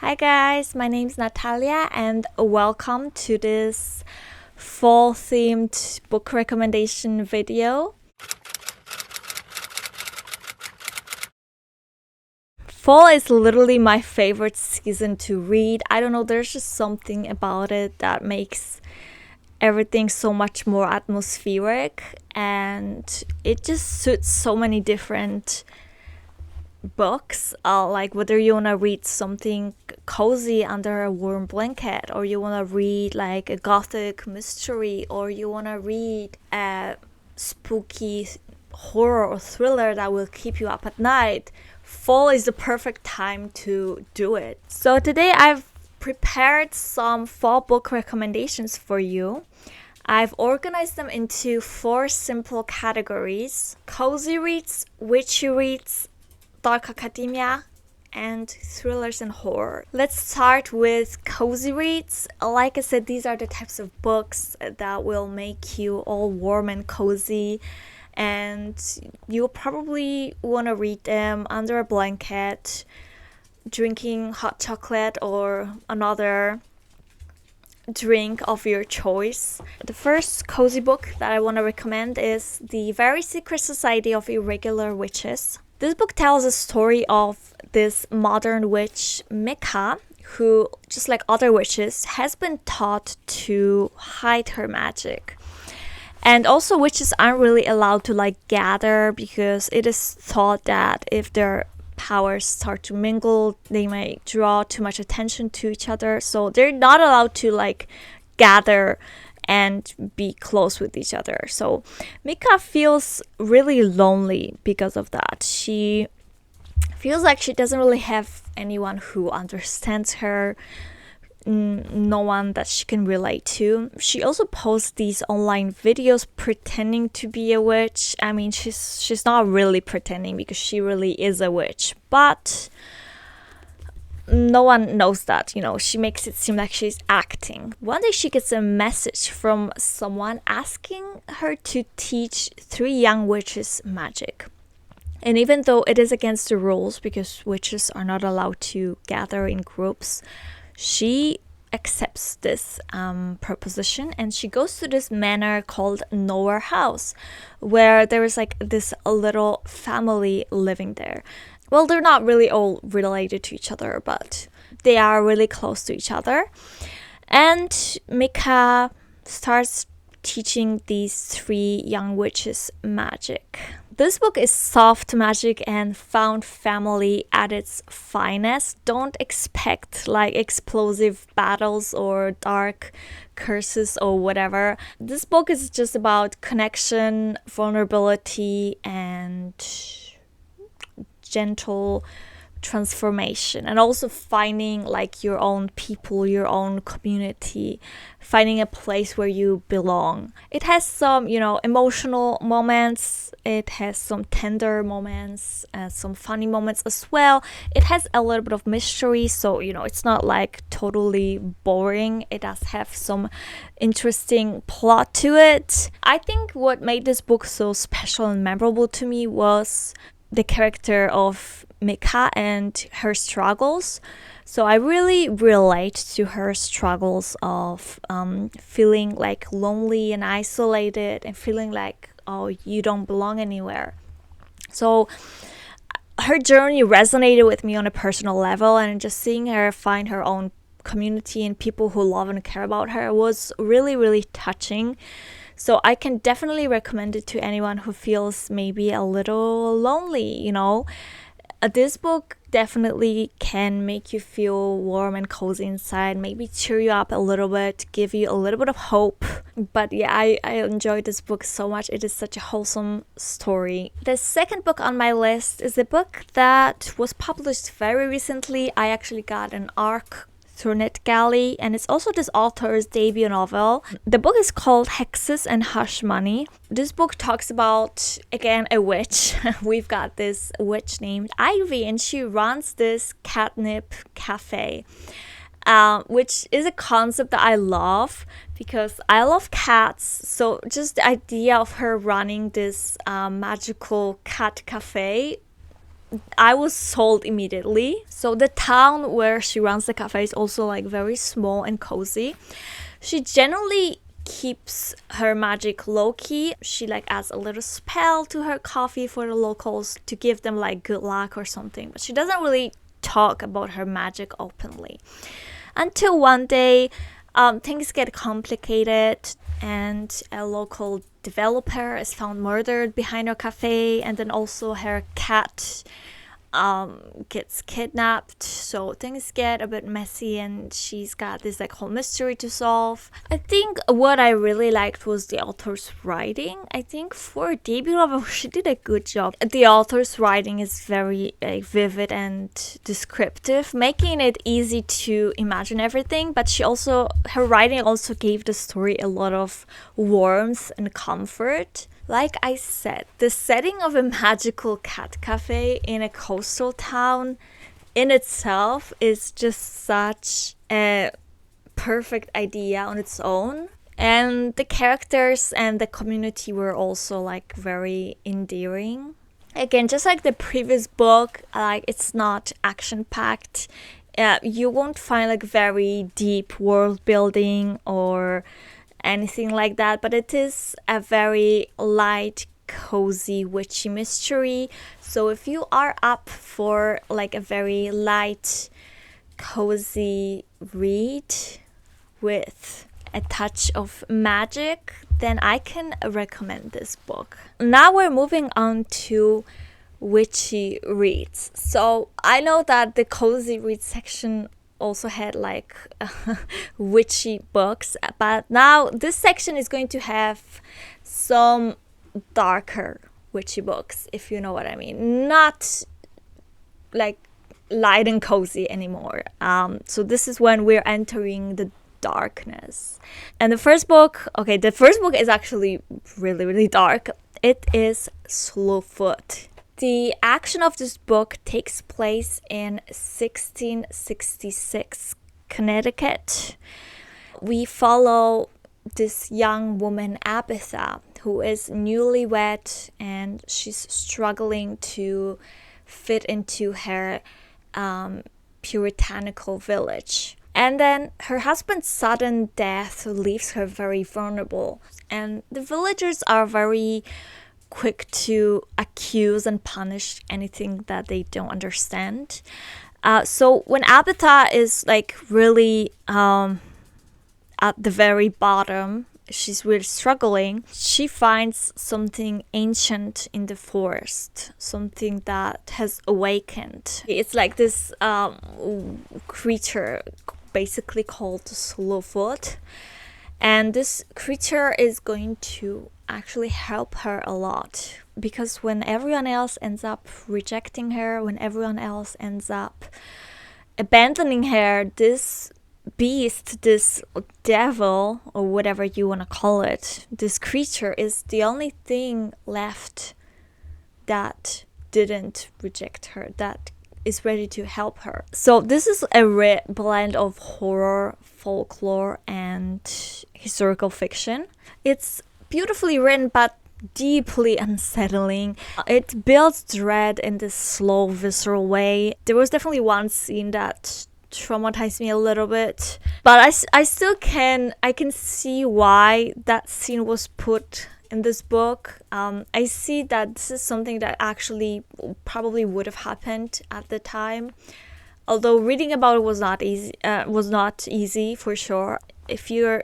Hi guys, my name is Natalia and welcome to this fall themed book recommendation video. Fall is literally my favorite season to read. I don't know, there's just something about it that makes everything so much more atmospheric, and it just suits so many different books. Like whether you want to read something cozy under a warm blanket, or you want to read like a gothic mystery, or you want to read a spooky horror or thriller that will keep you up at night, fall is the perfect time to do it. So today I've prepared some fall book recommendations for you. I've organized them into 4 simple categories: cozy reads, witchy reads, dark academia, and thrillers and horror. Let's start with cozy reads. Like I said, these are the types of books that will make you all warm and cozy, and you'll probably want to read them under a blanket, drinking hot chocolate or another drink of your choice. The first cozy book that I want to recommend is The Very Secret Society of Irregular Witches. This book tells a story of this modern witch, Mika, who, just like other witches, has been taught to hide her magic. And also, witches aren't really allowed to gather, because it is thought that if their powers start to mingle, they might draw too much attention to each other. So they're not allowed to gather and be close with each other. So Mika feels really lonely because of that. She feels like she doesn't really have anyone who understands her, no one that she can relate to. She also posts these online videos pretending to be a witch. I mean, she's not really pretending, because she really is a witch, but no one knows that. She makes it seem like she's acting. One day she gets a message from someone asking her to teach 3 young witches magic. And even though it is against the rules, because witches are not allowed to gather in groups, she accepts this proposition, and she goes to this manor called Nowhere House, where there is this little family living there. Well, they're not really all related to each other, but they are really close to each other. And Mika starts teaching these 3 young witches magic. This book is soft magic and found family at its finest. Don't expect explosive battles or dark curses or whatever. This book is just about connection, vulnerability, and gentle transformation, and also finding your own people, your own community, finding a place where you belong. It has some emotional moments, it has some tender moments, some funny moments as well. It has a little bit of mystery, so it's not totally boring. It does have some interesting plot to it. I think what made this book so special and memorable to me was the character of Mika and her struggles. So I really relate to her struggles of feeling lonely and isolated, and feeling you don't belong anywhere. So her journey resonated with me on a personal level, and just seeing her find her own community and people who love and care about her was really, really touching. So I can definitely recommend it to anyone who feels maybe a little lonely. This book definitely can make you feel warm and cozy inside, maybe cheer you up a little bit, give you a little bit of hope. But yeah, I enjoyed this book so much. It is such a wholesome story. The second book on my list is a book that was published very recently. I actually got an ARC through NetGalley, and it's also this author's debut novel. The book is called Hexes and Hush Money. This book talks about, again, a witch. We've got this witch named Ivy, and she runs this catnip cafe, which is a concept that I love, because I love cats. So just the idea of her running this magical cat cafe I was sold immediately. So the town where she runs the cafe is also like very small and cozy. She generally keeps her magic low-key. She like adds a little spell to her coffee for the locals to give them like good luck or something, but she doesn't really talk about her magic openly until one day things get complicated and a local developer is found murdered behind her cafe, and then also her cat gets kidnapped, so things get a bit messy and she's got this like whole mystery to solve. I think what I really liked was the author's writing. I think for a debut novel she did a good job. The author's writing is very vivid and descriptive, making it easy to imagine everything, but her writing also gave the story a lot of warmth and comfort. Like I said, the setting of a magical cat cafe in a coastal town in itself is just such a perfect idea on its own. And the characters and the community were also like very endearing. Again, just like the previous book, like it's not action-packed. You won't find like very deep world building or anything like that, but it is a very light, cozy, witchy mystery. So if you are up for like a very light, cozy read with a touch of magic, then I can recommend this book. Now we're moving on to Witchy Reads. So I know that the cozy read section also had like witchy books, but now this section is going to have some darker witchy books, if you know what I mean. Not like light and cozy anymore. So this is when we're entering the darkness. And the first book is actually really, really dark. It is Slowfoot. The action of this book takes place in 1666 Connecticut. We follow this young woman, Abatha, who is newlywed and she's struggling to fit into her puritanical village. And then her husband's sudden death leaves her very vulnerable. And the villagers are very quick to accuse and punish anything that they don't understand. So when Abatha is like really at the very bottom, she's really struggling, she finds something ancient in the forest, something that has awakened. It's like this creature basically called Slowfoot. And this creature is going to actually help her a lot, because when everyone else ends up rejecting her, when everyone else ends up abandoning her, this beast, this devil, or whatever you want to call it, this creature is the only thing left that didn't reject her, that is ready to help her. So this is a rare blend of horror, folklore, and historical fiction. It's beautifully written, but deeply unsettling. It builds dread in this slow, visceral way. There was definitely one scene that traumatized me a little bit, but I can see why that scene was put in this book. I see that this is something that actually probably would have happened at the time, although reading about it was not easy for sure. If you're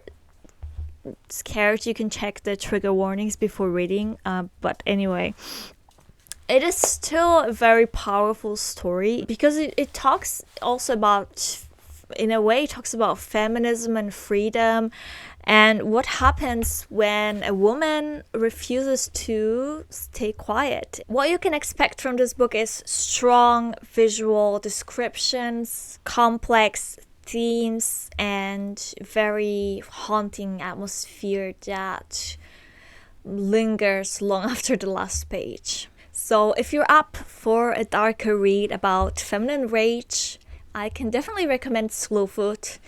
scared, you can check the trigger warnings before reading, but anyway, it is still a very powerful story because it talks also about, in a way, it talks about feminism and freedom and what happens when a woman refuses to stay quiet. What you can expect from this book is strong visual descriptions, complex themes, and very haunting atmosphere that lingers long after the last page. So if you're up for a darker read about feminine rage, I can definitely recommend Slowfoot.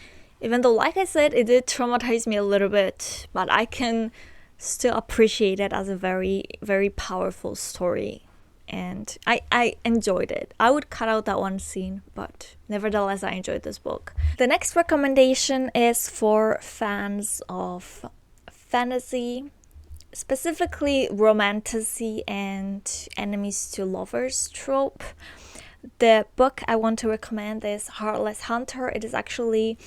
Even though, like I said, it did traumatize me a little bit, but I can still appreciate it as a very, very powerful story. and I enjoyed it. I would cut out that one scene, but nevertheless, I enjoyed this book. The next recommendation is for fans of fantasy, specifically romantasy and enemies to lovers trope. The book I want to recommend is Heartless Hunter. It is actually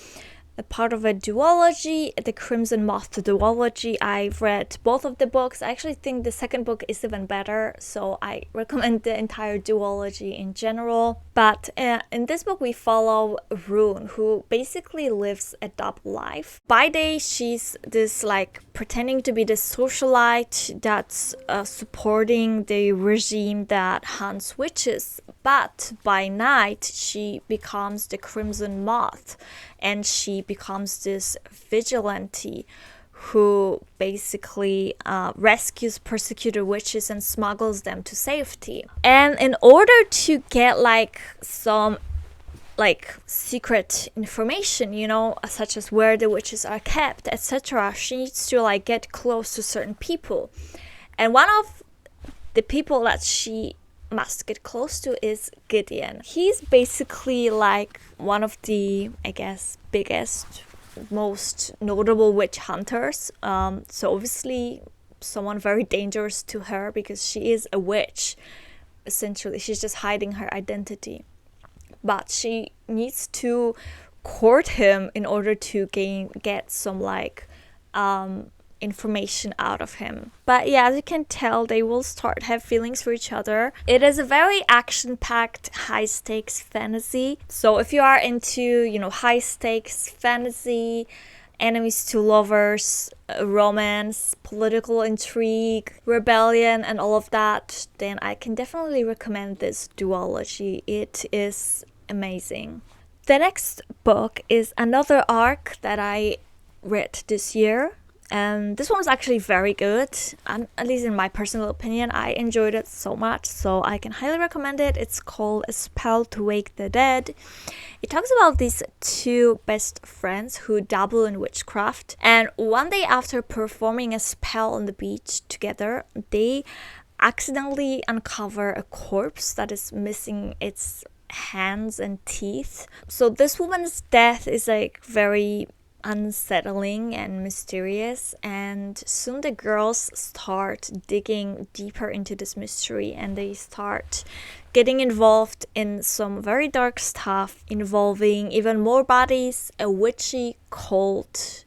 a part of a duology, the Crimson Moth duology. I've read both of the books. I actually think the second book is even better, so I recommend the entire duology in general. But in this book, we follow Rune, who basically lives a double life. By day, she's this like pretending to be the socialite that's supporting the regime that hunts witches. But by night, she becomes the Crimson Moth, and she becomes this vigilante who basically rescues persecuted witches and smuggles them to safety. And in order to get like some like secret information, you know, such as where the witches are kept, etc., she needs to like get close to certain people. And one of the people that she must get close to is Gideon. He's basically like one of the, I guess, biggest, most notable witch hunters. So obviously someone very dangerous to her because she is a witch. Essentially, she's just hiding her identity. But she needs to court him in order to get some like information out of him. But yeah, as you can tell, they will start have feelings for each other. It is a very action-packed, high-stakes fantasy. So if you are into, you know, high-stakes fantasy, enemies to lovers, romance, political intrigue, rebellion, and all of that, then I can definitely recommend this duology. It is amazing. The next book is another arc that I read this year. And this one was actually very good, and at least in my personal opinion, I enjoyed it so much, so I can highly recommend it. It's called A Spell to Wake the Dead. It talks about these two best friends who dabble in witchcraft, and one day after performing a spell on the beach together, they accidentally uncover a corpse that is missing its hands and teeth. So this woman's death is like very unsettling and mysterious, and soon the girls start digging deeper into this mystery, and they start getting involved in some very dark stuff involving even more bodies, a witchy cult,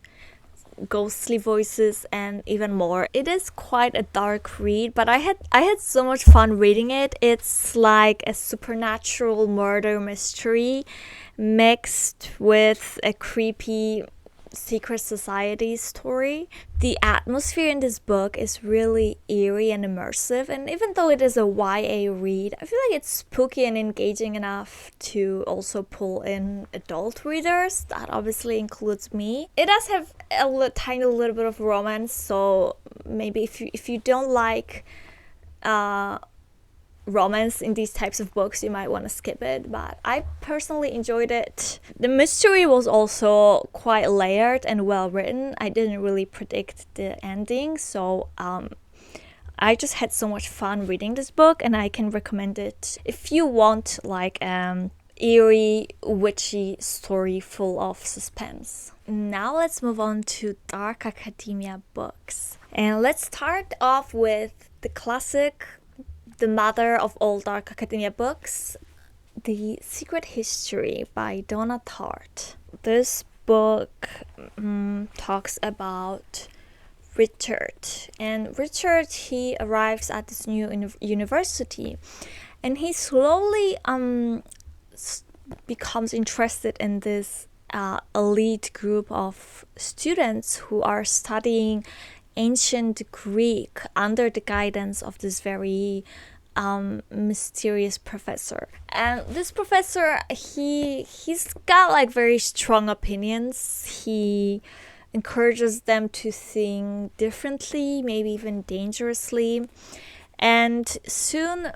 ghostly voices, and even more. It is quite a dark read, but I had so much fun reading it. It's like a supernatural murder mystery mixed with a creepy secret society story. The atmosphere in this book is really eerie and immersive, and even though it is a YA read, I feel like it's spooky and engaging enough to also pull in adult readers. That obviously includes me. It does have a tiny little bit of romance, so maybe if you don't like romance in these types of books, you might want to skip it, but I personally enjoyed it. The mystery was also quite layered and well written. I didn't really predict the ending, so I just had so much fun reading this book, and I can recommend it if you want like eerie, witchy story full of suspense. Now let's move on to dark academia books, and let's start off with the classic, the mother of all dark academia books, The Secret History by Donna Tartt. This book talks about Richard. And Richard, he arrives at this new university, and he slowly becomes interested in this elite group of students who are studying ancient Greek under the guidance of this very mysterious professor. And this professor, he's got like very strong opinions. He encourages them to think differently, maybe even dangerously. And soon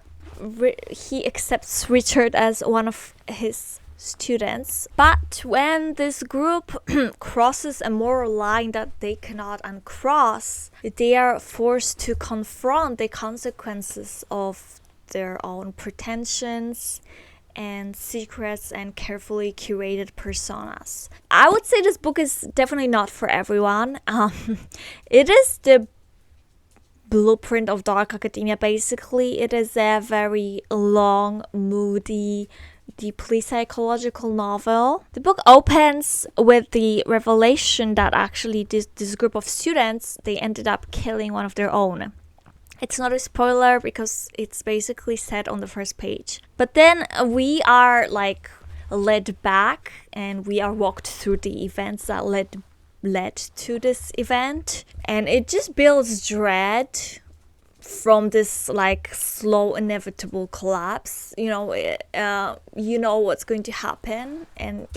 he accepts Richard as one of his students. But when this group crosses a moral line that they cannot uncross, they are forced to confront the consequences of their own pretensions and secrets and carefully curated personas. I would say this book is definitely not for everyone. It is the blueprint of dark academia, basically. It is a very long, moody, deeply psychological novel. The book opens with the revelation that actually this group of students, they ended up killing one of their own. It's not a spoiler because it's basically said on the first page. But then we are like led back and we are walked through the events that led to this event. And it just builds dread from this like slow inevitable collapse. You know what's going to happen and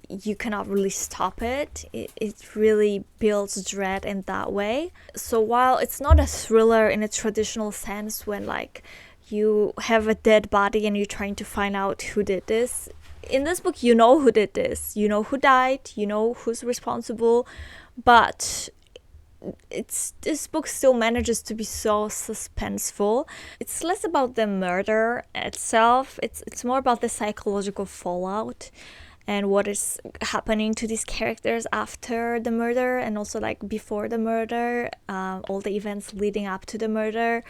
you cannot really stop it. It really builds dread in that way. So while it's not a thriller in a traditional sense, when like you have a dead body and you're trying to find out who did this, in this book you know who did this, you know who died, you know who's responsible, but this book still manages to be so suspenseful. It's less about the murder itself, it's more about the psychological fallout and what is happening to these characters after the murder and also like before the murder, all the events leading up to the murder.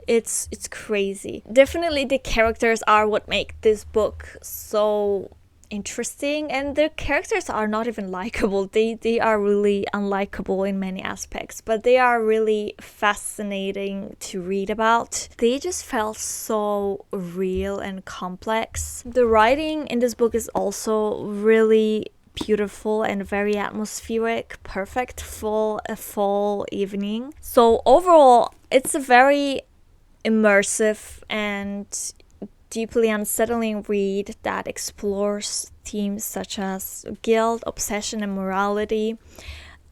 It's crazy. Definitely the characters are what make this book so interesting, and the characters are not even likable. They are really unlikable in many aspects, but they are really fascinating to read about. They just felt so real and complex. The writing in this book is also really beautiful and very atmospheric, perfect for a fall evening. So overall, it's a very immersive and deeply unsettling read that explores themes such as guilt, obsession, and morality.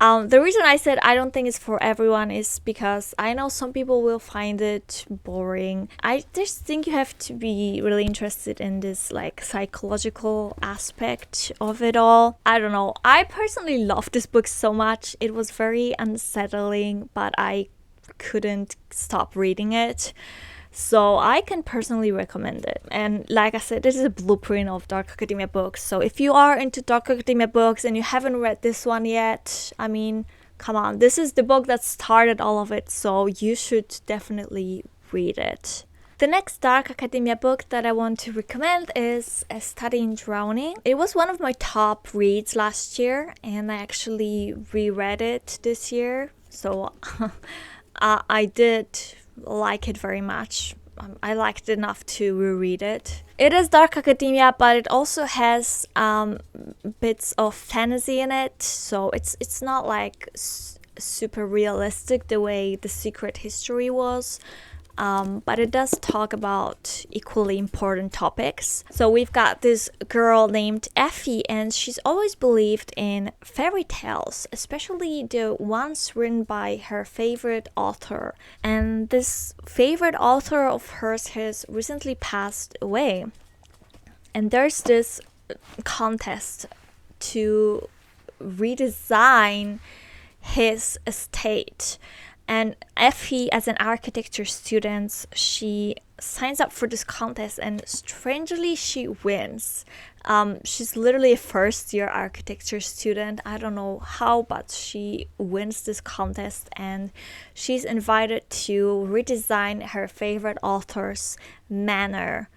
The reason I said I don't think it's for everyone is because I know some people will find it boring. I just think you have to be really interested in this like psychological aspect of it all. I don't know. I personally love this book so much. It was very unsettling, but I couldn't stop reading it. So I can personally recommend it. And like I said, this is a blueprint of dark academia books. So if you are into dark academia books and you haven't read this one yet, I mean, come on. This is the book that started all of it. So you should definitely read it. The next dark academia book that I want to recommend is A Study in Drowning. It was one of my top reads last year and I actually reread it this year. So I did like it very much. I liked it enough to reread it. It is dark academia, but it also has bits of fantasy in it, so it's not like super realistic the way The Secret History was. But it does talk about equally important topics. So we've got this girl named Effie, and she's always believed in fairy tales, especially the ones written by her favorite author. And this favorite author of hers has recently passed away. And there's this contest to redesign his estate. And Effie, as an architecture student, she signs up for this contest and strangely she wins. She's literally a first-year architecture student. I don't know how, but she wins this contest and she's invited to redesign her favorite author's manor.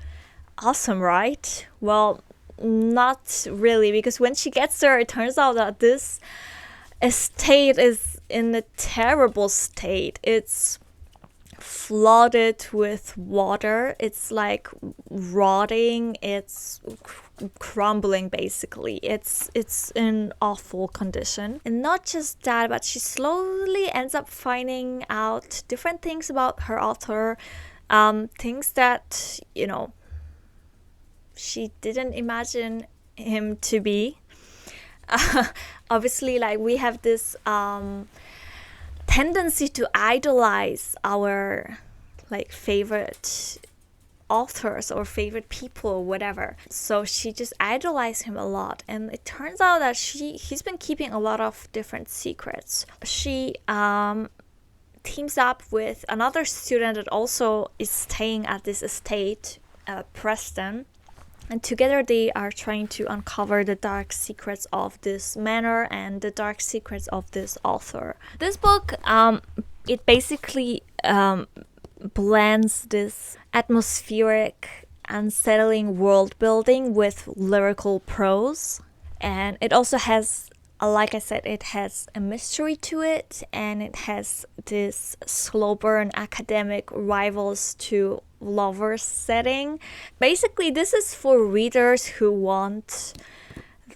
Awesome, right? Well, not really, because when she gets there, it turns out that this estate is in a terrible state. It's flooded with water. It's like rotting. It's crumbling basically. It's in awful condition. And not just that, but she slowly ends up finding out different things about her author, things that, she didn't imagine him to be. Obviously, like, we have this tendency to idolize our favorite authors or favorite people or whatever. So she just idolized him a lot, and it turns out that he's been keeping a lot of different secrets. She teams up with another student that also is staying at this estate, Preston. And together they are trying to uncover the dark secrets of this manor and the dark secrets of this author. This book, it basically blends this atmospheric, unsettling world building with lyrical prose. And it also has, like I said, it has a mystery to it, and it has this slow burn academic rivals to lovers setting. Basically, this is for readers who want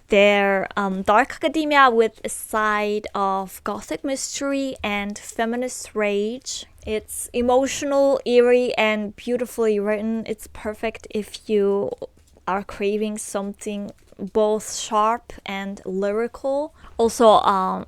their dark academia with a side of gothic mystery and feminist rage. It's emotional, eerie, and beautifully written. It's perfect if you are craving something both sharp and lyrical. Also,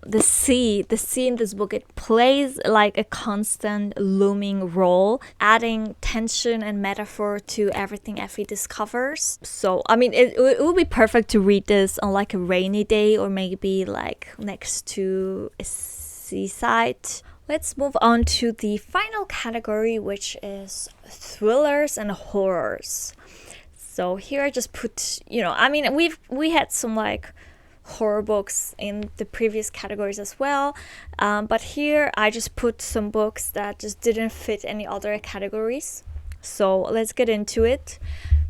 the sea in this book, it plays like a constant looming role, adding tension and metaphor to everything Effie discovers. So, I mean, it would be perfect to read this on like a rainy day or maybe like next to a seaside. Let's move on to the final category, which is thrillers and horrors. So here I just put, I mean, we had some like horror books in the previous categories as well, but here I just put some books that just didn't fit any other categories. So let's get into it.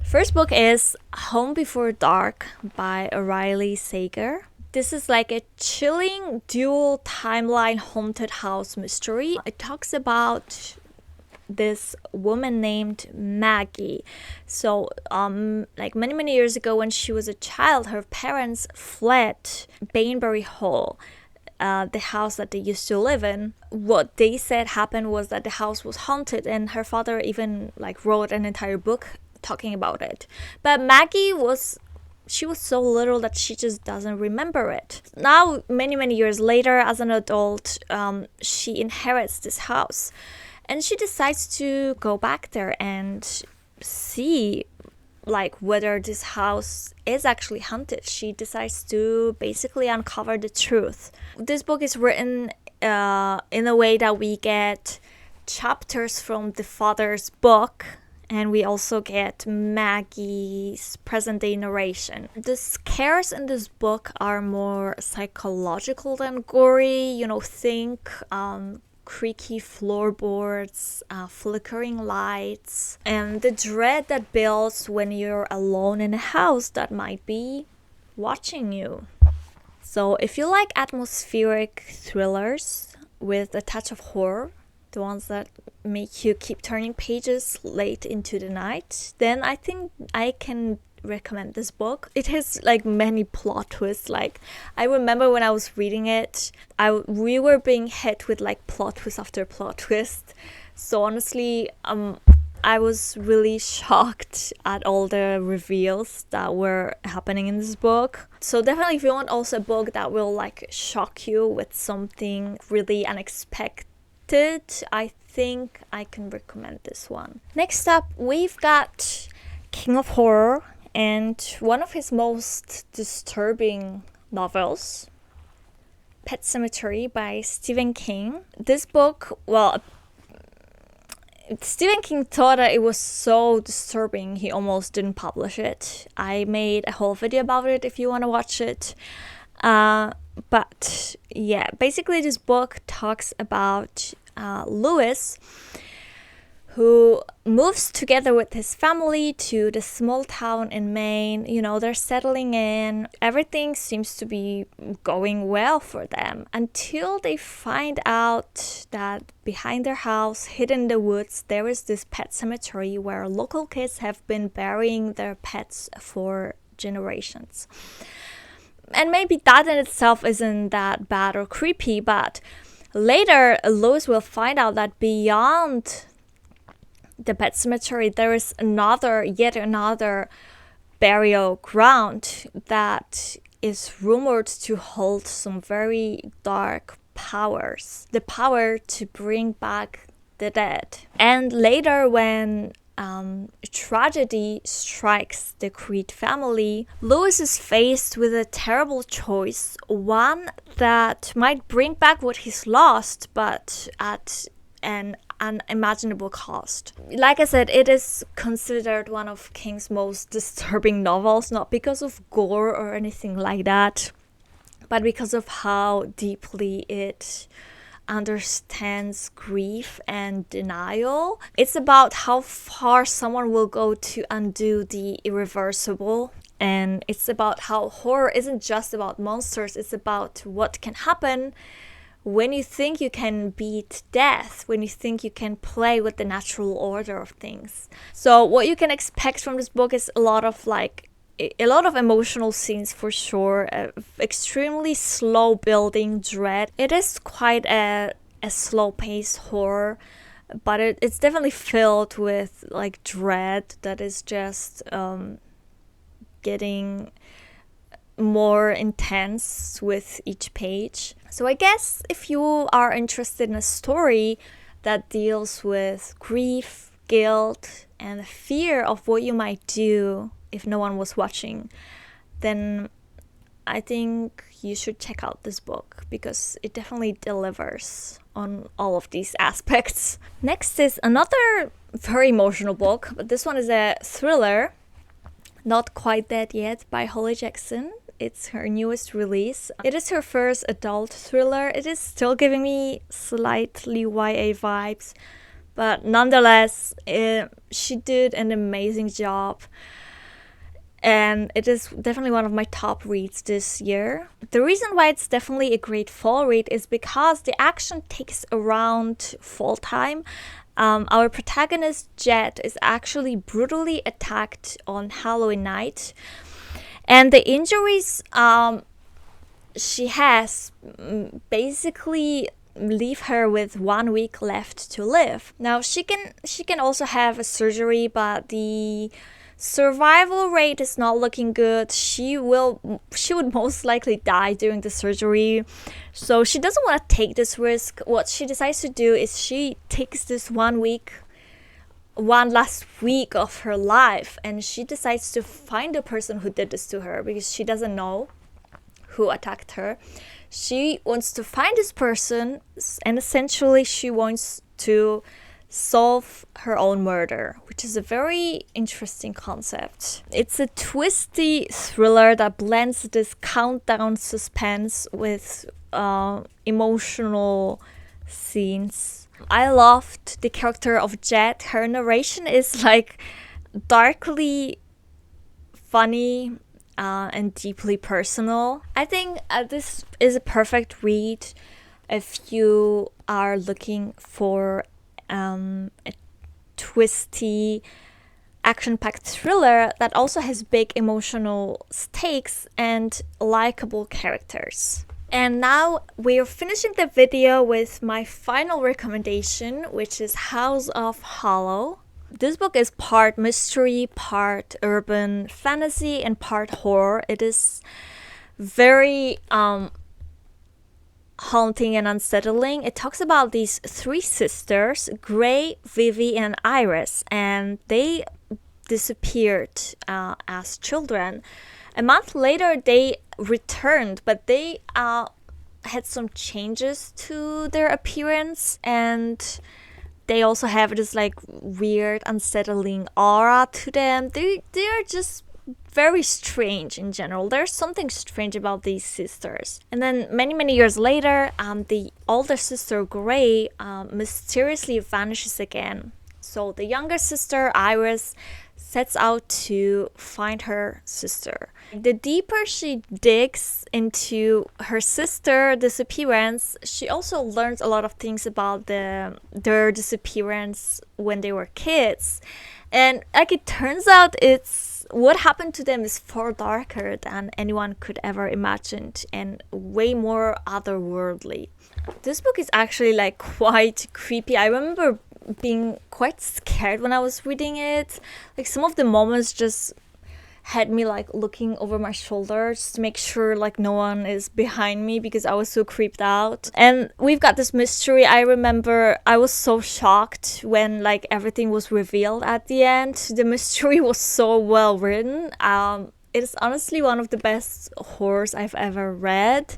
First book is Home Before Dark by Riley Sager. This is like a chilling dual timeline haunted house mystery. It talks about this woman named Maggie. So like many years ago, when she was a child, her parents fled Bainbury Hall, the house that they used to live in. What they said happened was that the house was haunted, and her father even like wrote an entire book talking about it. But Maggie was so little that she just doesn't remember it. Now, many years later, as an adult, she inherits this house. And she decides to go back there and see like whether this house is actually haunted. She decides to basically uncover the truth. This book is written in a way that we get chapters from the father's book, and we also get Maggie's present-day narration. The scares in this book are more psychological than gory. Think creaky floorboards, flickering lights, and the dread that builds when you're alone in a house that might be watching you. So if you like atmospheric thrillers with a touch of horror, the ones that make you keep turning pages late into the night, then I think I can recommend this book. It has like many plot twists. Like I remember when I was reading it, we were being hit with like plot twist after plot twist. So honestly, I was really shocked at all the reveals that were happening in this book. So definitely, if you want also a book that will like shock you with something really unexpected, I think I can recommend this one. Next up, we've got King of Horror and one of his most disturbing novels, Pet Sematary by Stephen King. This book, well, Stephen King thought that it was so disturbing he almost didn't publish it. I made a whole video about it if you want to watch it. But yeah, basically this book talks about Lewis, who moves together with his family to the small town in Maine. They're settling in. Everything seems to be going well for them until they find out that behind their house, hidden in the woods, there is this pet cemetery where local kids have been burying their pets for generations. And maybe that in itself isn't that bad or creepy, but later Lewis will find out that beyond the pet cemetery, there is yet another burial ground that is rumored to hold some very dark powers. The power to bring back the dead. And later, when tragedy strikes the Creed family, Lewis is faced with a terrible choice, one that might bring back what he's lost, but at an unimaginable cost. Like I said, it is considered one of King's most disturbing novels, not because of gore or anything like that, but because of how deeply it understands grief and denial. It's about how far someone will go to undo the irreversible. And it's about how horror isn't just about monsters, it's about what can happen when you think you can beat death, when you think you can play with the natural order of things. So what you can expect from this book is a lot of emotional scenes for sure, extremely slow building dread. It is quite a slow-paced horror, but it's definitely filled with like dread that is just getting more intense with each page. So I guess if you are interested in a story that deals with grief, guilt, and the fear of what you might do if no one was watching, then I think you should check out this book because it definitely delivers on all of these aspects. Next is another very emotional book, but this one is a thriller, Not Quite Dead Yet by Holly Jackson. It's her newest release. It is her first adult thriller. It is still giving me slightly YA vibes, but nonetheless, she did an amazing job. And it is definitely one of my top reads this year. The reason why it's definitely a great fall read is because the action takes around fall time. Our protagonist, Jet, is actually brutally attacked on Halloween night. And the injuries she has basically leave her with 1 week left to live. Now, she can also have a surgery, but the survival rate is not looking good. She would most likely die during the surgery. So she doesn't want to take this risk. What she decides to do is she takes this one last week of her life, and she decides to find the person who did this to her because she doesn't know who attacked her. She wants to find this person, and essentially she wants to solve her own murder, which is a very interesting concept. It's a twisty thriller that blends this countdown suspense with emotional scenes. I loved the character of Jet. Her narration is like darkly funny and deeply personal. I think this is a perfect read if you are looking for a twisty, action-packed thriller that also has big emotional stakes and likable characters. And now we're finishing the video with my final recommendation, which is House of Hollow. This book is part mystery, part urban fantasy, and part horror. It is very haunting and unsettling. It talks about these three sisters, Gray, Vivi, and Iris, and they disappeared as children. A month later, they returned, but they had some changes to their appearance, and they also have this like weird, unsettling aura to them. They are just very strange in general. There's something strange about these sisters. And then many years later, the older sister Gray mysteriously vanishes again. So the younger sister Iris sets out to find her sister. The deeper she digs into her sister's disappearance, she also learns a lot of things about their disappearance when they were kids. And like it turns out, it's what happened to them is far darker than anyone could ever imagine and way more otherworldly. This book is actually like quite creepy. I remember being quite scared when I was reading it. Like some of the moments just had me like looking over my shoulder just to make sure like no one is behind me because I was so creeped out. And we've got this mystery. I remember I was so shocked when like everything was revealed at the end. The mystery was so well written. It is honestly one of the best horrors I've ever read.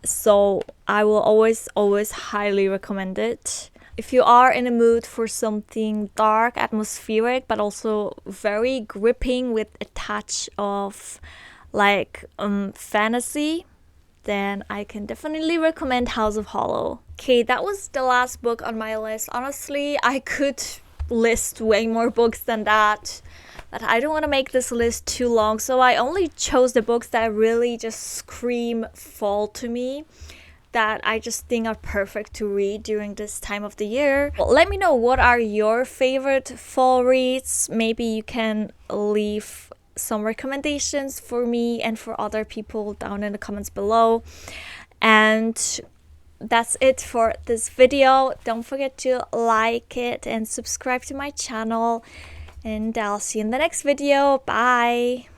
So I will always highly recommend it. if you are in a mood for something dark, atmospheric, but also very gripping with a touch of like fantasy, then I can definitely recommend House of Hollow. Okay, that was the last book on my list. Honestly, I could list way more books than that, but I don't want to make this list too long, so I only chose the books that really just scream fall to me, that I just think are perfect to read during this time of the year. Well, let me know, what are your favorite fall reads? Maybe you can leave some recommendations for me and for other people down in the comments below. And that's it for this video. Don't forget to like it and subscribe to my channel, and I'll see you in the next video. Bye.